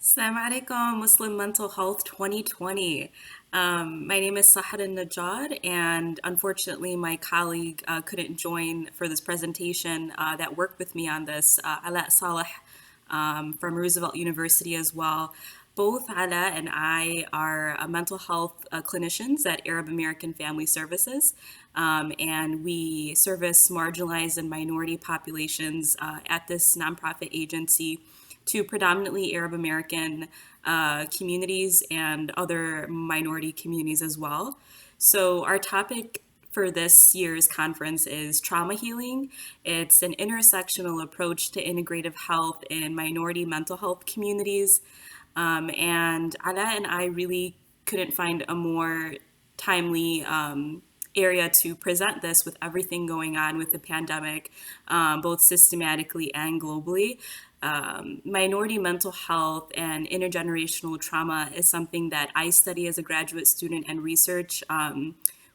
Assalamu alaikum, Muslim Mental Health 2020. My name is Sahar Al-Najjar, and unfortunately, my colleague couldn't join for this presentation that worked with me on this, Ala Saleh from Roosevelt University as well. Both Ala and I are mental health clinicians at Arab American Family Services, and we service marginalized and minority populations at this nonprofit agency to predominantly Arab American communities and other minority communities as well. So, our topic for this year's conference is trauma healing. It's an intersectional approach to integrative health in minority mental health communities. And Ala and I really couldn't find a more timely area to present this with everything going on with the pandemic, both systematically and globally. Minority mental health and intergenerational trauma is something that I study as a graduate student and research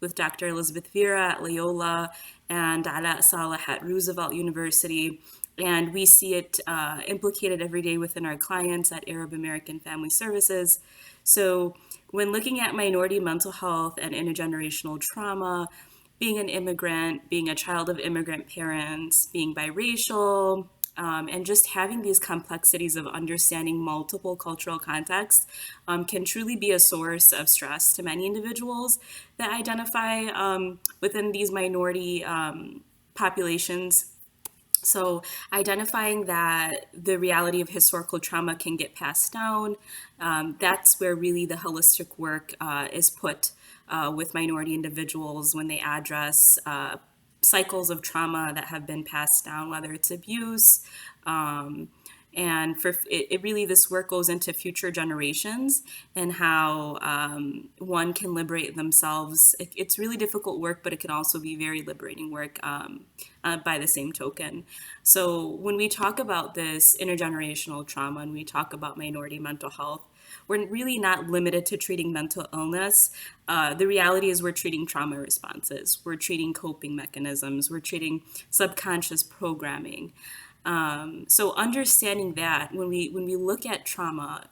with Dr. Elizabeth Vera at Loyola and Ala Saleh at Roosevelt University. And we see it implicated every day within our clients at Arab American Family Services. So when looking at minority mental health and intergenerational trauma, being an immigrant, being a child of immigrant parents, being biracial, and just having these complexities of understanding multiple cultural contexts can truly be a source of stress to many individuals that identify within these minority populations. So, identifying that the reality of historical trauma can get passed down, that's where really the holistic work is put with minority individuals when they address cycles of trauma that have been passed down, whether it's abuse. And for it really, this work goes into future generations and how one can liberate themselves. It's really difficult work, but it can also be very liberating work by the same token. So when we talk about this intergenerational trauma and we talk about minority mental health, we're really not limited to treating mental illness. The reality is we're treating trauma responses, we're treating coping mechanisms, we're treating subconscious programming. So understanding that when we look at trauma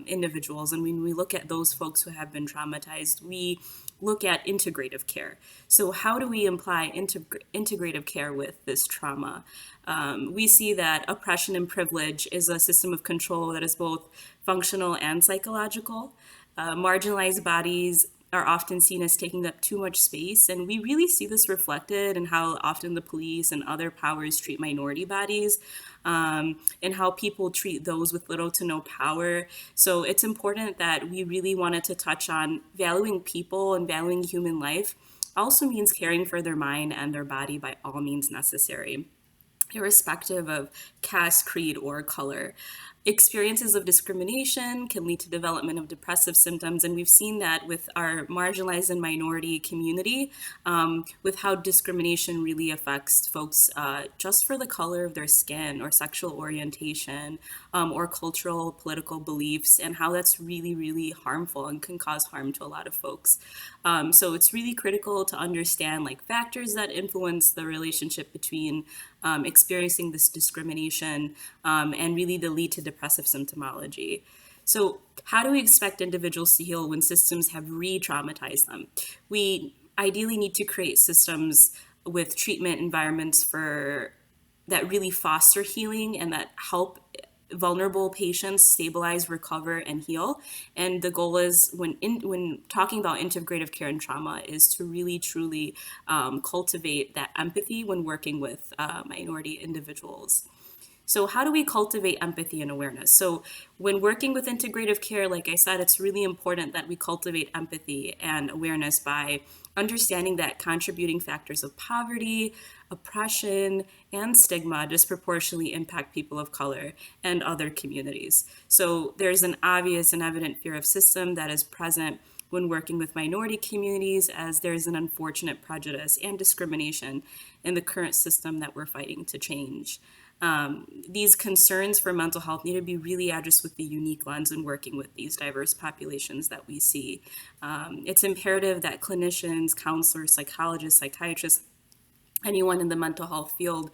individuals and when we look at those folks who have been traumatized, we look at integrative care. So how do we apply integrative care with this trauma? We see that oppression and privilege is a system of control that is both functional and psychological. Marginalized bodies are often seen as taking up too much space. And we really see this reflected in how often the police and other powers treat minority bodies, and how people treat those with little to no power. So it's important that we really wanted to touch on valuing people and valuing human life also means caring for their mind and their body by all means necessary, irrespective of caste, creed, or color. Experiences of discrimination can lead to development of depressive symptoms, and we've seen that with our marginalized and minority community, with how discrimination really affects folks just for the color of their skin or sexual orientation or cultural, political beliefs, and how that's really, really harmful and can cause harm to a lot of folks. So it's really critical to understand like factors that influence the relationship between experiencing this discrimination and really the lead to depressive symptomology. So how do we expect individuals to heal when systems have re-traumatized them? We ideally need to create systems with treatment environments for that really foster healing and that help vulnerable patients stabilize, recover, and heal. And the goal is when talking about integrative care and trauma is to really truly cultivate that empathy when working with minority individuals. So how do we cultivate empathy and awareness? So when working with integrative care, like I said, it's really important that we cultivate empathy and awareness by understanding that contributing factors of poverty, oppression, and stigma disproportionately impact people of color and other communities. So there's an obvious and evident fear of system that is present when working with minority communities, as there's an unfortunate prejudice and discrimination in the current system that we're fighting to change. These concerns for mental health need to be really addressed with the unique lens in working with these diverse populations that we see. It's imperative that clinicians, counselors, psychologists, psychiatrists anyone in the mental health field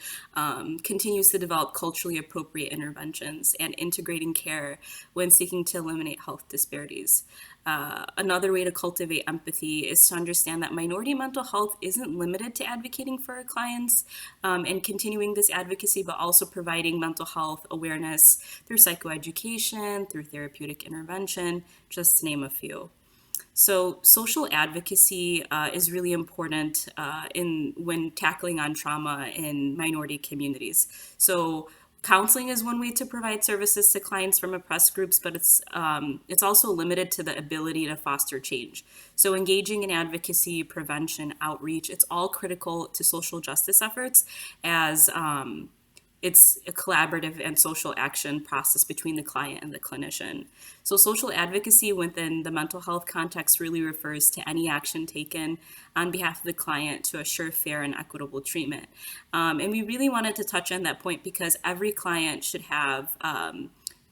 continues to develop culturally appropriate interventions and integrating care when seeking to eliminate health disparities. Another way to cultivate empathy is to understand that minority mental health isn't limited to advocating for our clients and continuing this advocacy, but also providing mental health awareness through psychoeducation, through therapeutic intervention, just to name a few. So social advocacy is really important in when tackling on trauma in minority communities. So counseling is one way to provide services to clients from oppressed groups, but it's also limited to the ability to foster change. So engaging in advocacy, prevention, outreach, it's all critical to social justice efforts as it's a collaborative and social action process between the client and the clinician. So social advocacy within the mental health context really refers to any action taken on behalf of the client to assure fair and equitable treatment. And we really wanted to touch on that point because every client should have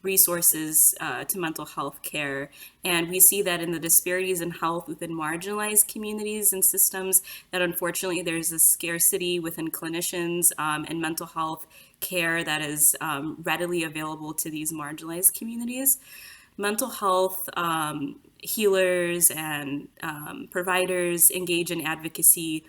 resources to mental health care. And we see that in the disparities in health within marginalized communities and systems, that unfortunately there's a scarcity within clinicians and mental health care that is readily available to these marginalized communities. Mental health healers and providers engage in advocacy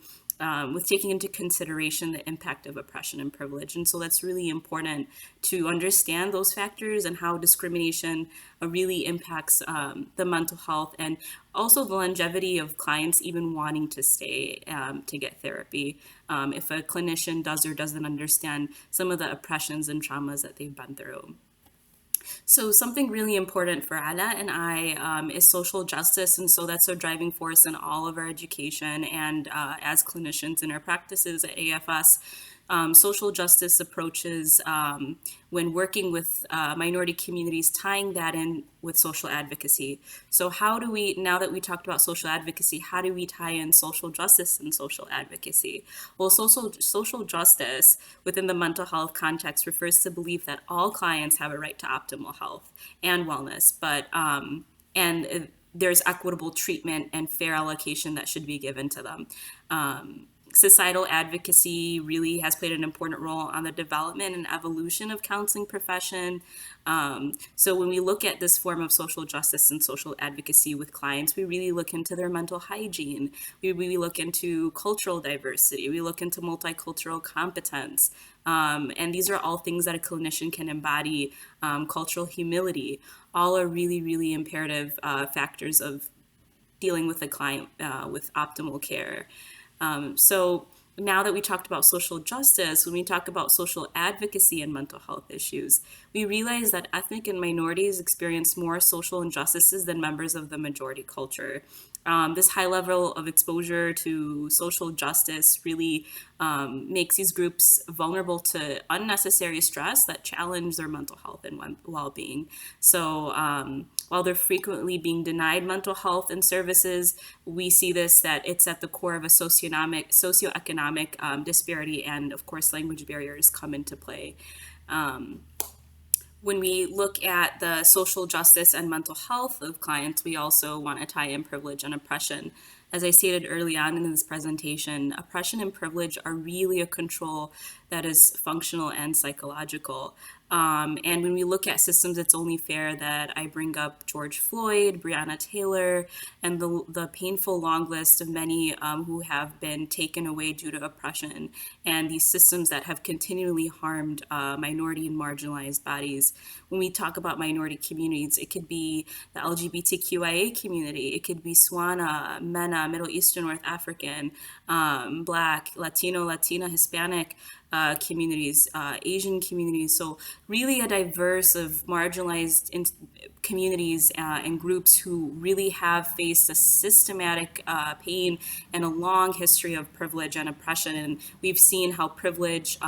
with taking into consideration the impact of oppression and privilege. And so that's really important to understand those factors and how discrimination really impacts the mental health and also the longevity of clients even wanting to stay to get therapy if a clinician does or doesn't understand some of the oppressions and traumas that they've been through. So something really important for Ala and I is social justice, and so that's a driving force in all of our education and as clinicians in our practices at AFS. Social justice approaches when working with minority communities, tying that in with social advocacy. So how do we, now that we talked about social advocacy, how do we tie in social justice and social advocacy? Well, social justice within the mental health context refers to belief that all clients have a right to optimal health and wellness, but there's equitable treatment and fair allocation that should be given to them. Societal advocacy really has played an important role on the development and evolution of counseling profession. So when we look at this form of social justice and social advocacy with clients, we really look into their mental hygiene. We look into cultural diversity. We look into multicultural competence. And these are all things that a clinician can embody. Cultural humility, all are really, really imperative factors of dealing with a client with optimal care. So now that we talked about social justice, when we talk about social advocacy and mental health issues, we realize that ethnic and minorities experience more social injustices than members of the majority culture. This high level of exposure to social justice really makes these groups vulnerable to unnecessary stress that challenge their mental health and well-being. So while they're frequently being denied mental health and services, we see this that it's at the core of a socioeconomic disparity, and of course language barriers come into play. When we look at the social justice and mental health of clients, we also want to tie in privilege and oppression. As I stated early on in this presentation, oppression and privilege are really a control that is functional and psychological. And when we look at systems, it's only fair that I bring up George Floyd, Breonna Taylor, and the painful long list of many who have been taken away due to oppression, and these systems that have continually harmed minority and marginalized bodies. When we talk about minority communities, it could be the LGBTQIA community, it could be SWANA, MENA, Middle Eastern, North African, Black, Latino, Latina, Hispanic, communities, Asian communities. So really a diverse of marginalized communities and groups who really have faced a systematic pain and a long history of privilege and oppression. And we've seen how privilege,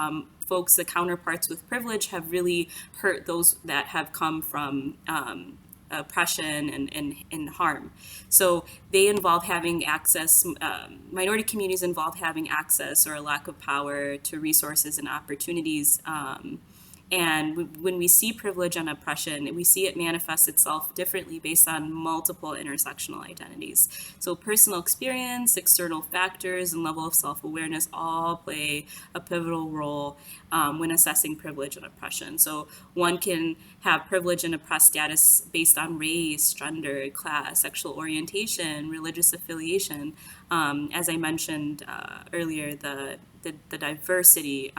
folks, the counterparts with privilege, have really hurt those that have come from oppression and harm. So they involve having access, minority communities involve having access or a lack of power to resources and opportunities And when we see privilege and oppression, we see it manifest itself differently based on multiple intersectional identities. So personal experience, external factors, and level of self-awareness all play a pivotal role when assessing privilege and oppression. So one can have privilege and oppressed status based on race, gender, class, sexual orientation, religious affiliation. As I mentioned earlier, the diversity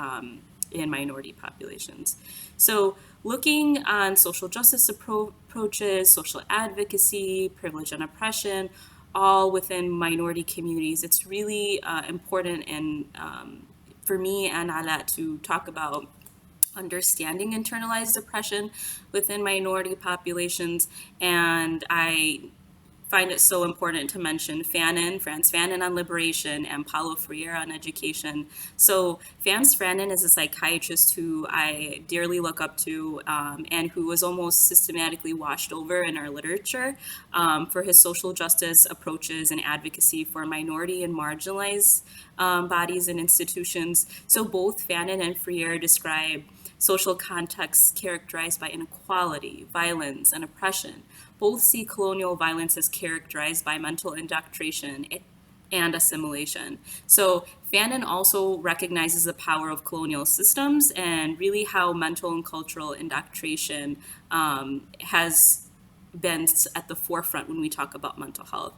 in minority populations. So looking on social justice approaches, social advocacy, privilege and oppression, all within minority communities, it's really important and for me and Alat to talk about understanding internalized oppression within minority populations. And I find it so important to mention Franz Fanon on liberation, and Paulo Freire on education. So Franz Fanon is a psychiatrist who I dearly look up to and who was almost systematically washed over in our literature for his social justice approaches and advocacy for minority and marginalized bodies and institutions. So both Fanon and Freire describe social contexts characterized by inequality, violence, and oppression. Both see colonial violence as characterized by mental indoctrination and assimilation. So Fanon also recognizes the power of colonial systems and really how mental and cultural indoctrination has been at the forefront when we talk about mental health.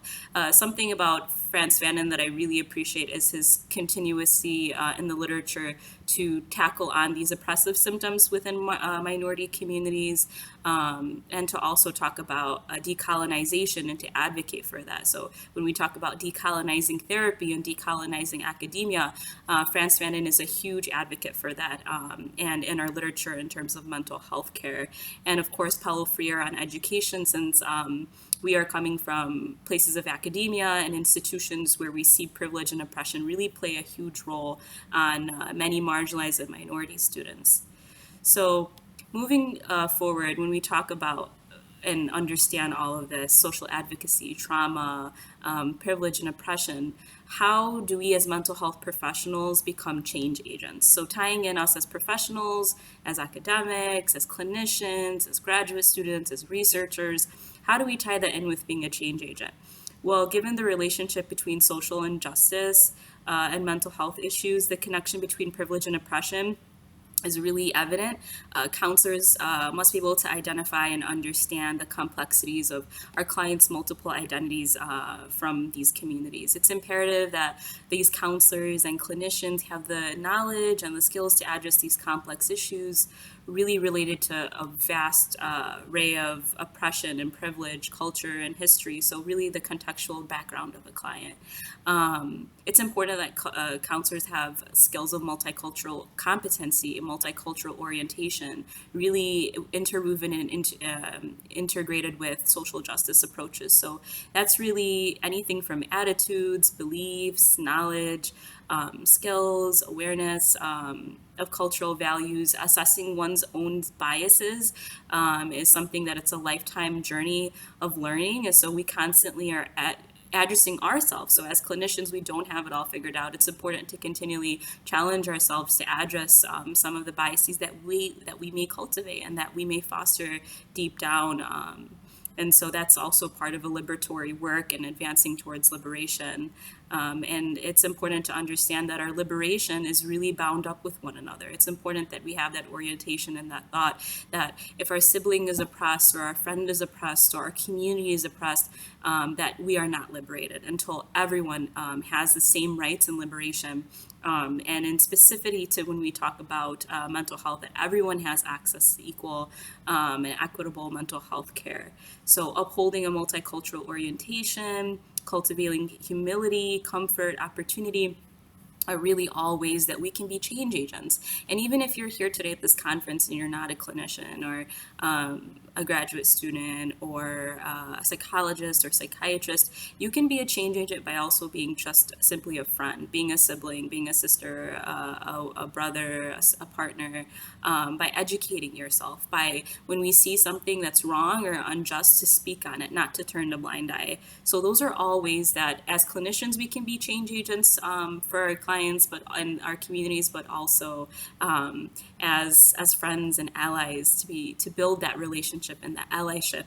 Something about Franz Fanon that I really appreciate is his continuity in the literature to tackle on these oppressive symptoms within minority communities, and to also talk about decolonization and to advocate for that. So when we talk about decolonizing therapy and decolonizing academia, Franz Fanon is a huge advocate for that, and in our literature in terms of mental health care. And of course, Paulo Freire on education, since we are coming from places of academia and institutions where we see privilege and oppression really play a huge role on many marginalized and minority students. So moving forward, when we talk about and understand all of this, social advocacy, trauma, privilege and oppression, how do we as mental health professionals become change agents? So tying in us as professionals, as academics, as clinicians, as graduate students, as researchers, how do we tie that in with being a change agent? Well, given the relationship between social injustice and mental health issues, the connection between privilege and oppression is really evident. Counselors must be able to identify and understand the complexities of our clients' multiple identities from these communities. It's imperative that these counselors and clinicians have the knowledge and the skills to address these complex issues really related to a vast array of oppression and privilege, culture, and history. So really the contextual background of a client. It's important that counselors have skills of multicultural competency, multicultural orientation, really interwoven and integrated with social justice approaches. So that's really anything from attitudes, beliefs, knowledge, skills, awareness of cultural values. Assessing one's own biases is something that it's a lifetime journey of learning. And so we constantly are addressing ourselves. So as clinicians, we don't have it all figured out. It's important to continually challenge ourselves to address some of the biases that we may cultivate and that we may foster deep down. And so that's also part of a liberatory work and advancing towards liberation. And it's important to understand that our liberation is really bound up with one another. It's important that we have that orientation and that thought that if our sibling is oppressed or our friend is oppressed or our community is oppressed, that we are not liberated until everyone has the same rights and liberation. And in specificity to when we talk about mental health, that everyone has access to equal and equitable mental health care. So upholding a multicultural orientation, cultivating humility, comfort, opportunity are really all ways that we can be change agents. And even if you're here today at this conference and you're not a clinician or a graduate student or a psychologist or psychiatrist, you can be a change agent by also being just simply a friend, being a sibling, being a sister, a brother, a partner, by educating yourself, by when we see something that's wrong or unjust to speak on it, not to turn a blind eye. So those are all ways that as clinicians we can be change agents for our clients clients, but in our communities, but also as friends and allies to build that relationship and that allyship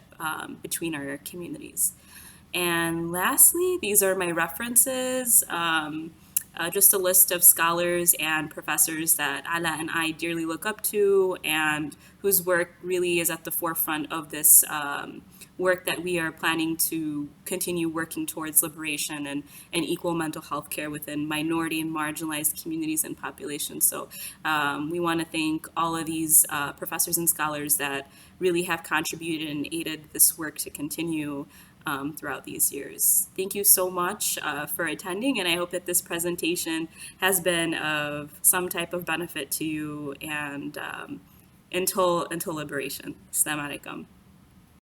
between our communities. And lastly, these are my references. Just a list of scholars and professors that Ala and I dearly look up to and whose work really is at the forefront of this work that we are planning to continue working towards liberation and equal mental health care within minority and marginalized communities and populations. So we want to thank all of these professors and scholars that really have contributed and aided this work to continue throughout these years. Thank you so much for attending, and I hope that this presentation has been of some type of benefit to you and until liberation. Assalamu alaikum.